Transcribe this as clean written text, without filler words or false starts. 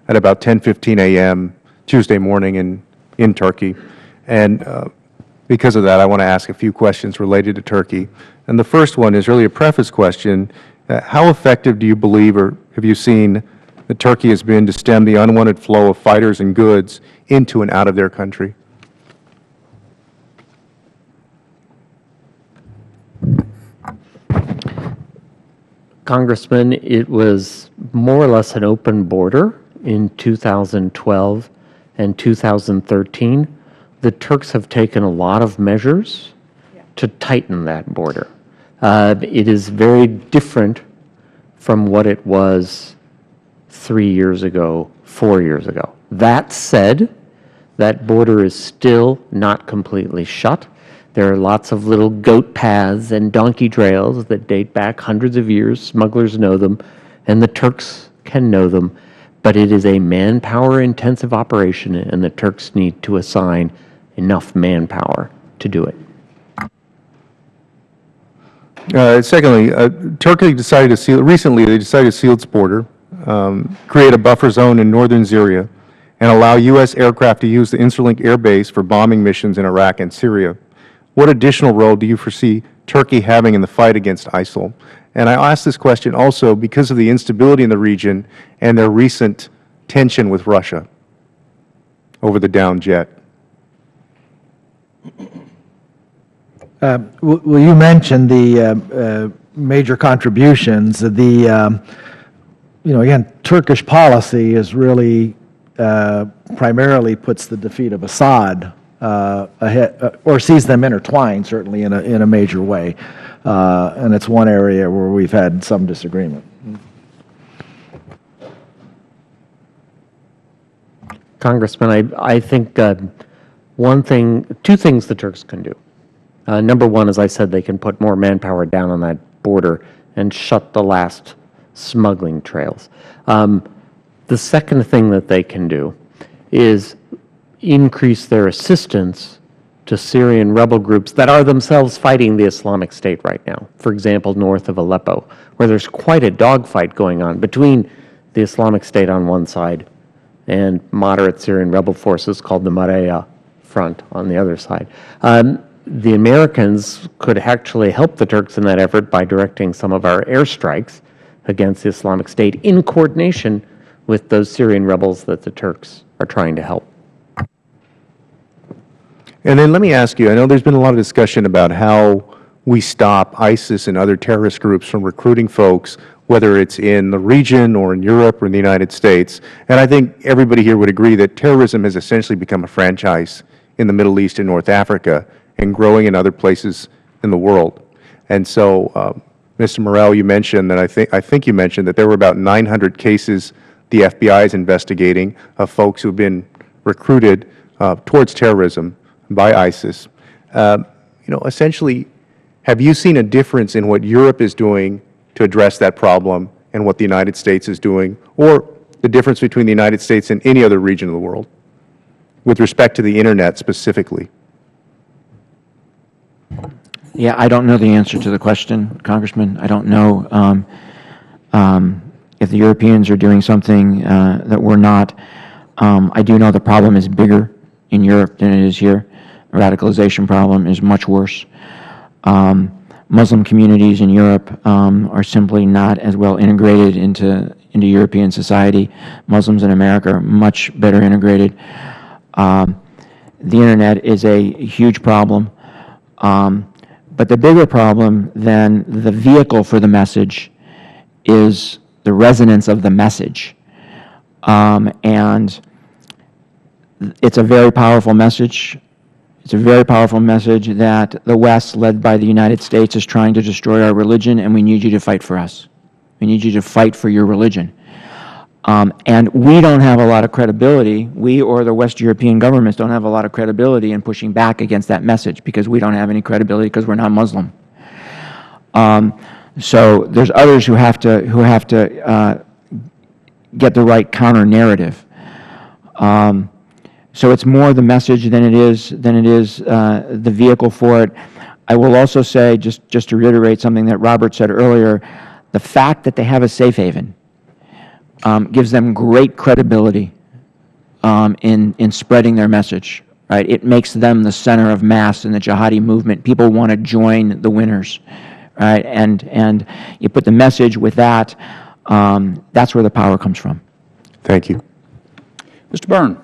at about 10:15 a.m. Tuesday morning in Turkey. And because of that, I want to ask a few questions related to Turkey. And the first one is really a preface question. How effective do you believe, or have you seen, that Turkey has been to stem the unwanted flow of fighters and goods into and out of their country? Congressman, it was more or less an open border in 2012 and 2013. The Turks have taken a lot of measures to tighten that border. It is very different from what it was 3 years ago, 4 years ago. That said, that border is still not completely shut. There are lots of little goat paths and donkey trails that date back hundreds of years. Smugglers know them, and the Turks can know them. But it is a manpower-intensive operation, and the Turks need to assign enough manpower to do it. Secondly, Turkey decided to seal, recently they decided to seal its border, create a buffer zone in northern Syria, and allow U.S. aircraft to use the Incirlink air base for bombing missions in Iraq and Syria. What additional role do you foresee Turkey having in the fight against ISIL? And I ask this question also because of the instability in the region and their recent tension with Russia over the downed jet. Well, you mentioned the major contributions. Again, Turkish policy is really primarily puts the defeat of Assad ahead, or sees them intertwined, certainly in a major way, and it's one area where we've had some disagreement. Congressman, I think two things the Turks can do. Number one, as I said, they can put more manpower down on that border and shut the last smuggling trails. The second thing that they can do is increase their assistance to Syrian rebel groups that are themselves fighting the Islamic State right now. For example, north of Aleppo, where there's quite a dogfight going on between the Islamic State on one side and moderate Syrian rebel forces called the Mareya Front on the other side. The Americans could actually help the Turks in that effort by directing some of our airstrikes against the Islamic State in coordination with those Syrian rebels that the Turks are trying to help. And then let me ask you, I know there's been a lot of discussion about how we stop ISIS and other terrorist groups from recruiting folks, whether it's in the region or in Europe or in the United States. And I think everybody here would agree that terrorism has essentially become a franchise in the Middle East and North Africa and growing in other places in the world. And so, Mr. Morell, you mentioned that I think you mentioned that there were about 900 cases the FBI is investigating of folks who have been recruited towards terrorism by ISIS. Essentially, have you seen a difference in what Europe is doing to address that problem and what the United States is doing, or the difference between the United States and any other region of the world with respect to the Internet specifically? Yeah, I don't know the answer to the question, Congressman. I don't know if the Europeans are doing something that we're not. I do know the problem is bigger in Europe than it is here. The radicalization problem is much worse. Muslim communities in Europe are simply not as well integrated into European society. Muslims in America are much better integrated. The Internet is a huge problem. But the bigger problem than the vehicle for the message is the resonance of the message. And it's a very powerful message. It's a very powerful message that the West, led by the United States, is trying to destroy our religion, and we need you to fight for us. We need you to fight for your religion. And we don't have a lot of credibility, we or the West European governments don't have a lot of credibility in pushing back against that message because we don't have any credibility because we're not Muslim. So there's others who have to get the right counter narrative. So it's more the message than it is the vehicle for it. I will also say, just to reiterate something that Robert said earlier, the fact that they have a safe haven gives them great credibility in spreading their message. Right? It makes them the center of mass in the jihadi movement. People want to join the winners, right? And you put the message with that. That's where the power comes from. Thank you. Mr. Byrne.